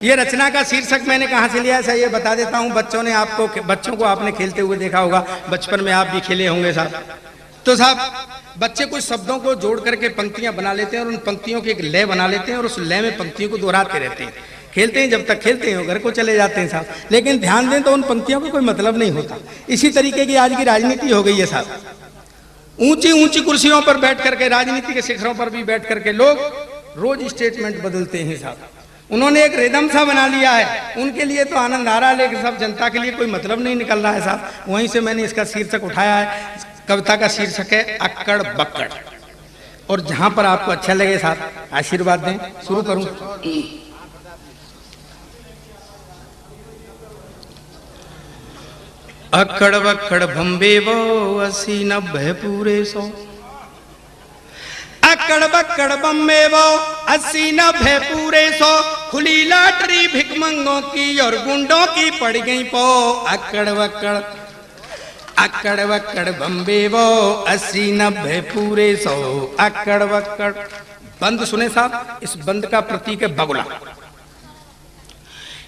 ये रचना का शीर्षक मैंने कहाँ से लिया है ये बता देता हूँ। बच्चों को आपने खेलते हुए देखा होगा, बचपन में आप भी खेले होंगे साहब। तो साहब बच्चे कुछ शब्दों को जोड़ करके पंक्तियां बना लेते हैं और उन पंक्तियों की एक लय बना लेते हैं और उस लय में पंक्तियों को दोहराते रहते हैं, खेलते हैं, जब तक खेलते हैं घर को चले जाते हैं साहब। लेकिन ध्यान दें तो उन पंक्तियों का कोई मतलब नहीं होता। इसी तरीके की आज की राजनीति हो गई है साहब। ऊंची ऊंची कुर्सियों पर बैठ करके, राजनीति के शिखरों पर भी बैठ करके लोग रोज स्टेटमेंट बदलते हैं साहब। उन्होंने एक रिदम सा बना लिया है, उनके लिए तो आनंद आ रहा है, लेकिन सब जनता के लिए कोई मतलब नहीं निकल रहा है साहब। वहीं से मैंने इसका शीर्षक उठाया है। कविता का शीर्षक है अक्कड़ बक्कड़। और जहां पर आपको अच्छा लगे साहब आशीर्वाद दें। शुरू करूं। अक्कड़ बक्कड़ भंबे वो 80-90 पूरे 100। अक्कड़ बक्कड़ बम्बे वो 80-90 पूरे 100। खुली लॉटरी भिखमंगों की और गुंडों की पड़ गई पो। अक्कड़ बक्कड़ बम्बे वो 80-90 पूरे 100। अक्कड़ बक्कड़। बंद सुने साहब, इस बंद का प्रतीक है बगुला।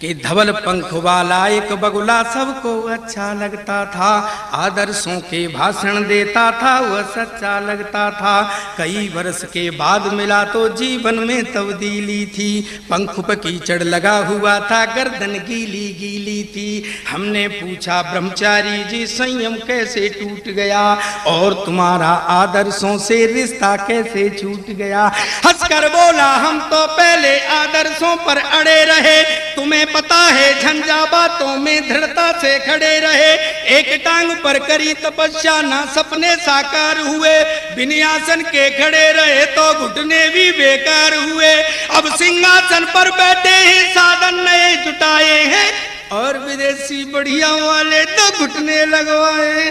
कि धवल पंख वाला एक बगुला सबको अच्छा लगता था, आदर्शों के भाषण देता था, वह सच्चा लगता था। कई वर्ष के बाद मिला तो जीवन में तब्दीली थी। पंख पर कीचड़ लगा हुआ था, गर्दन गीली गीली थी। हमने पूछा ब्रह्मचारी जी संयम कैसे टूट गया, और तुम्हारा आदर्शों से रिश्ता कैसे छूट गया। हंसकर बोला हम तो पहले आदर्शों पर अड़े रहे, तुम्हें पता है झंझा बातों में दृढ़ता से खड़े रहे। एक टांग पर करी तपस्या ना सपने साकार हुए, विन्यासन के खड़े रहे तो घुटने भी बेकार हुए। अब सिंहासन पर बैठे हैं, साधन नए जुटाए हैं, और विदेशी बढ़िया वाले तो घुटने लगवाए।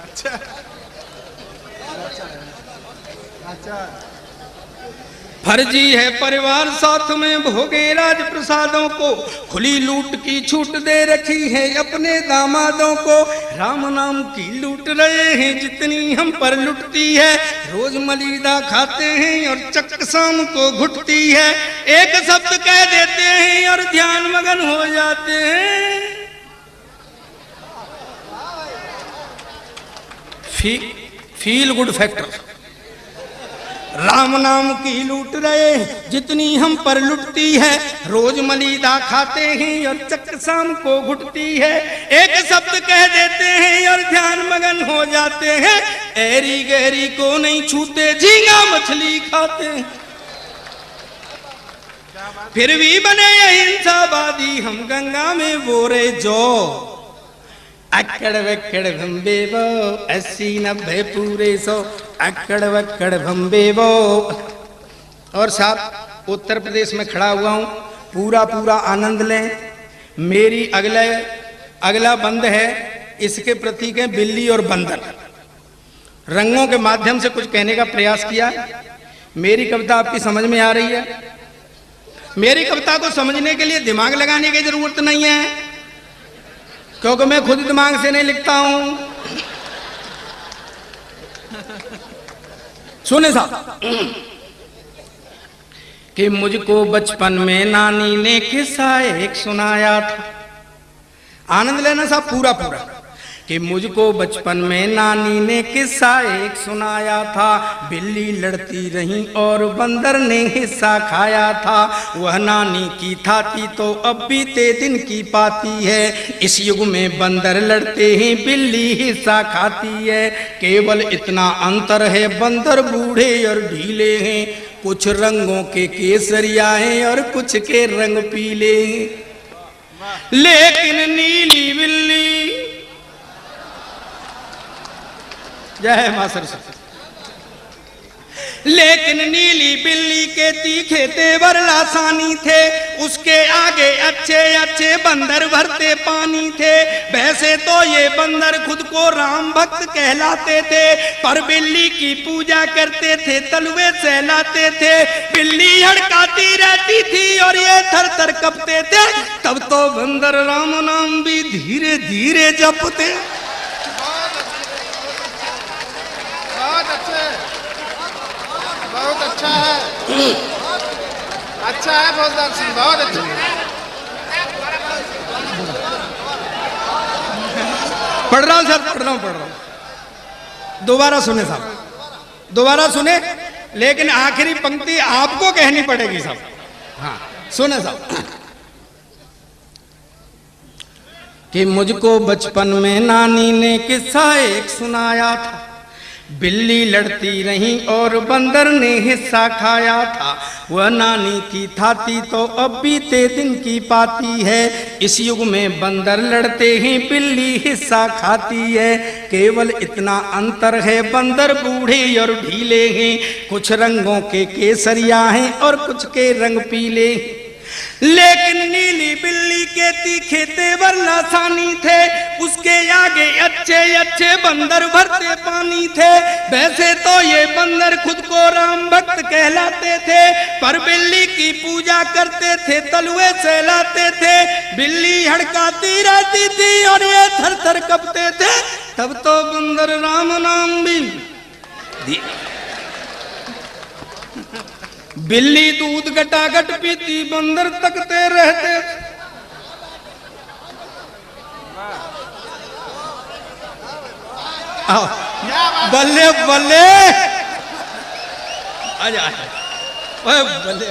अच्छा फर्जी है परिवार साथ में भोगे राज प्रसादों को, खुली लूट की छूट दे रखी है अपने दामादों को। राम नाम की लूट रहे हैं जितनी हम पर लुटती है, रोज मलीदा खाते हैं और चक शाम को घुटती है। एक शब्द कह देते हैं और ध्यान मगन हो जाते हैं। Feel good factor. राम नाम की लूट रहे जितनी हम पर लुटती है, रोज मलीदा खाते हैं और चक शाम को घुटती है। एक शब्द कह देते हैं और ध्यान मगन हो जाते हैं, ऐरी गहरी को नहीं छूते, झींगा मछली खाते हैं। फिर भी बने अहिंसावादी हम गंगा में बोरे जो। अक्कड़ बक्कड़ भंबे वो 80-90 पूरे 100। अक्कड़ बक्कड़ भंबे वो। और साहब उत्तर प्रदेश में खड़ा हुआ हूँ, पूरा आनंद लें। मेरी अगला बंद है, इसके प्रतीक है बिल्ली और बंदर। रंगों के माध्यम से कुछ कहने का प्रयास किया। मेरी कविता आपकी समझ में आ रही है? मेरी कविता को समझने के लिए दिमाग लगाने की जरूरत नहीं है, क्योंकि मैं खुद दिमाग से नहीं लिखता हूं। सुने साहब कि मुझको बचपन में नानी ने किस्सा एक सुनाया था। आनंद लेना साहब पूरा कि मुझको बचपन में नानी ने किस्सा एक सुनाया था। बिल्ली लड़ती रही और बंदर ने हिस्सा खाया था। वह नानी की थाती तो अब बीते दिन की पाती है। इस युग में बंदर लड़ते हैं, बिल्ली हिस्सा खाती है। केवल इतना अंतर है, बंदर बूढ़े और ढीले हैं। कुछ रंगों के केसरिया हैं और कुछ के रंग पीले हैं। लेकिन नीली बिल्ली, जय मां सरस्वती। लेकिन नीली बिल्ली के तीखे तेवर लासानी थे, उसके आगे अच्छे बंदर भरते पानी थे। वैसे तो ये बंदर खुद को राम भक्त कहलाते थे, पर बिल्ली की पूजा करते थे, तलवे सहलाते थे। बिल्ली हड़काती रहती थी और ये थर थर कपते थे, तब तो बंदर राम नाम भी धीरे धीरे जपते। बहुत अच्छा है। अच्छा है फौजदार सिंह, बहुत अच्छा। पढ़ रहा हूं सर, पढ़ रहा हूं। दोबारा सुने साहब, दोबारा सुने, लेकिन आखिरी पंक्ति आपको कहनी पड़ेगी साहब। हाँ सुने साहब कि मुझको बचपन में नानी ने किस्सा एक सुनाया था, बिल्ली लड़ती रही और बंदर ने हिस्सा खाया था। वह नानी की थाती तो अब बीते दिन की पाती है, इस युग में बंदर लड़ते ही बिल्ली हिस्सा खाती है। केवल इतना अंतर है, बंदर बूढ़े और ढीले हैं, कुछ रंगों के केसरिया हैं और कुछ के रंग पीले, लेकिन नीली बिल्ली के तीखे तेवर लासानी थे, उसके आगे अच्छे अच्छे बंदर भरते पानी थे। वैसे तो ये बंदर खुद को राम भक्त कहलाते थे, पर बिल्ली की पूजा करते थे, तलुए सहलाते थे। बिल्ली हड़काती रहती थी और ये थर थर कपते थे, तब तो बंदर राम नाम भी। बिल्ली दूध गटागट पीती, बंदर तकते रहते। आओ बल्ले बल्ले, आजा बल्ले।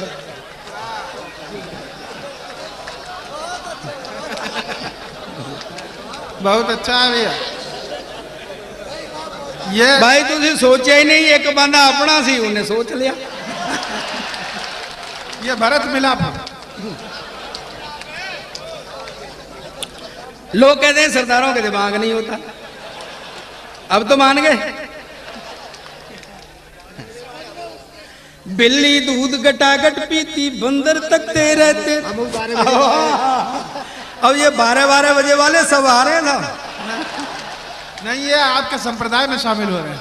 बहुत अच्छा है भैया। ये भाई तुझे सोचा ही नहीं, एक बंदा अपना सी उन्हें सोच लिया। ये भरत मिलाप। लोग कहते हैं सरदारों के दिमाग नहीं होता, अब तो मान गए। बिल्ली दूध गटागट पीती, बंदर तकते रहते। अब ये 12-12 बजे वाले सब आ रहे हैं ना। नहीं, ये आपके संप्रदाय में शामिल हो रहे हैं।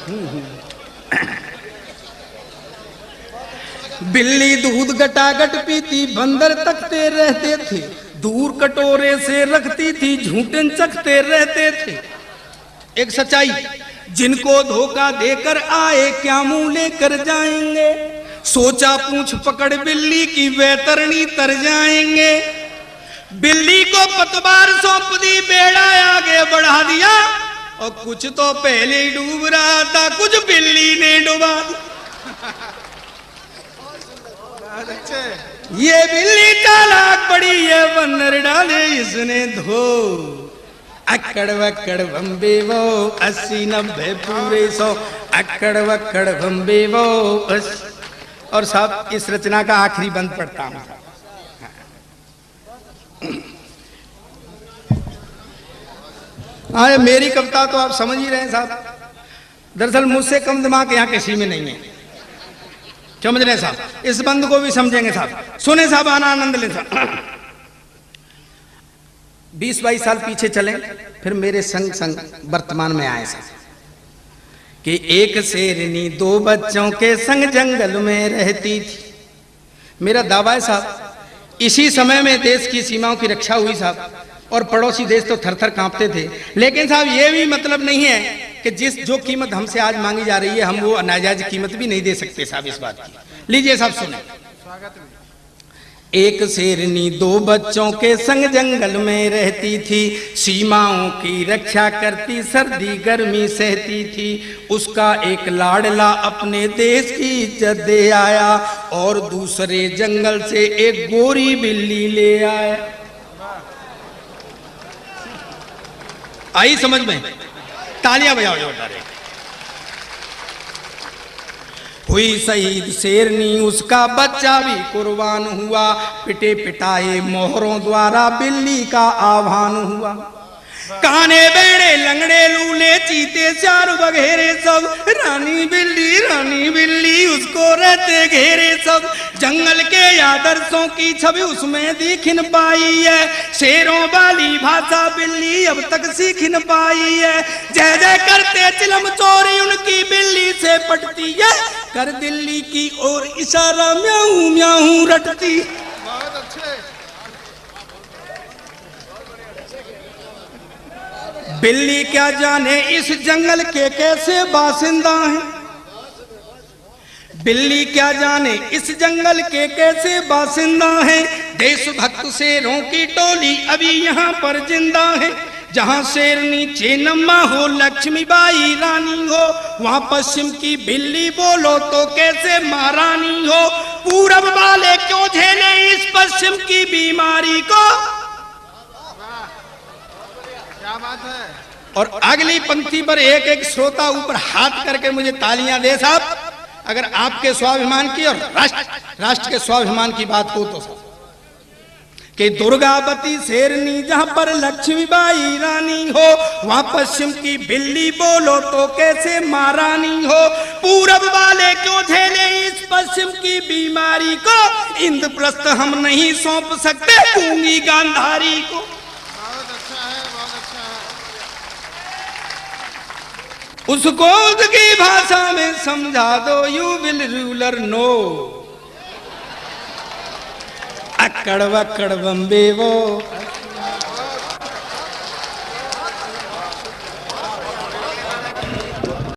बिल्ली दूध गटागट पीती, बंदर तकते रहते थे, दूर कटोरे से रखती थी, झूठन चखते रहते थे। एक सच्चाई, जिनको धोखा देकर आए क्या मुंह लेकर जाएंगे, सोचा पूंछ पकड़ बिल्ली की वैतरणी तर जाएंगे। बिल्ली को पतवार सौंप दी, बेड़ा आगे बढ़ा दिया, और कुछ तो पहले ही डूब रहा था, कुछ बिल्ली ने डुबा दिया। ये बिल्ली चालाक बड़ी, ये बंदर डाले इसने धो। अक्कड़ वक्कड़ बम्बे वो 80-90 पूरे 100, अक्कड़ वक्कड़ बम्बे वो 80। और साहब इस रचना का आखिरी बंद पढ़ता हूं। हाँ, मेरी कविता तो आप समझ ही रहे हैं साहब। दरअसल मुझसे कम दिमाग यहाँ किसी में नहीं है, समझ रहे साहब। इस बंद को भी समझेंगे साहब। सुने साहब, आनंद ले साहब। 20-22 साल पीछे चले, फिर मेरे संग संग वर्तमान में आए साहब कि एक शेरनी 2 बच्चों के संग जंगल में रहती थी। मेरा दावा है साहब, इसी समय में देश की सीमाओं की रक्षा हुई साहब, और पड़ोसी देश तो थर थर कांपते थे। लेकिन साहब ये भी मतलब नहीं है कि जो कीमत हमसे आज मांगी जा रही है, हम वो नाजायज कीमत भी नहीं दे सकते साहब इस बात की। लीजिए साहब सुने। एक शेरनी 2 बच्चों के संग जंगल में रहती थी, सीमाओं की रक्षा करती, सर्दी गर्मी सहती थी। उसका एक लाडला अपने देश की इज्जत दे आया, और दूसरे जंगल से एक गोरी बिल्ली ले आया। आई समझ में? तालियां बजाओ जोरदार। हुई शहीद शेरनी, उसका बच्चा भी कुर्बान हुआ, पिटे पिटाए मोहरों द्वारा बिल्ली का आह्वान हुआ। काने बेड़े लंगड़े लूले चीते चार बघेरे सब, रानी बिल्ली उसको रहते घेरे सब। जंगल के आदर्शों की छवि उसमें दिख न पाई है, शेरों वाली भाषा बिल्ली अब तक सीख न पाई है। जय जय करते चिलम चोरी उनकी बिल्ली से पटती है, कर दिल्ली की ओर इशारा म्याऊं म्याऊं रटती। बहुत अच्छे। बिल्ली क्या जाने इस जंगल के कैसे बासिंदा हैं, बिल्ली क्या जाने इस जंगल के कैसे बासिंदा हैं, देशभक्त शेरों की टोली अभी यहाँ पर जिंदा है। जहाँ शेरनी चेन्नम्मा हो, लक्ष्मीबाई रानी हो, वहाँ पश्चिम की बिल्ली बोलो तो कैसे महारानी हो। पूरब वाले क्यों झेले इस पश्चिम की बीमारी को। क्या बात है। और अगली पंक्ति पर एक एक श्रोता ऊपर हाथ करके मुझे तालियां दे साहब, अगर आपके स्वाभिमान की और राष्ट्र के स्वाभिमान की बात हो तो कि दुर्गावती शेरनी जहां पर लक्ष्मीबाई रानी हो, वहां पश्चिम की बिल्ली बोलो तो कैसे महारानी हो। पूरब वाले क्यों झेले इस पश्चिम की बीमारी को, इंद्रप्रस्थ हम नहीं सौंप सकते गूंगी गांधारी को। बहुत अच्छा है, बहुत अच्छा है। उसको उसकी भाषा में समझा दो, यू विल रूलर नो। अकड़ वकड़ बम्बे वो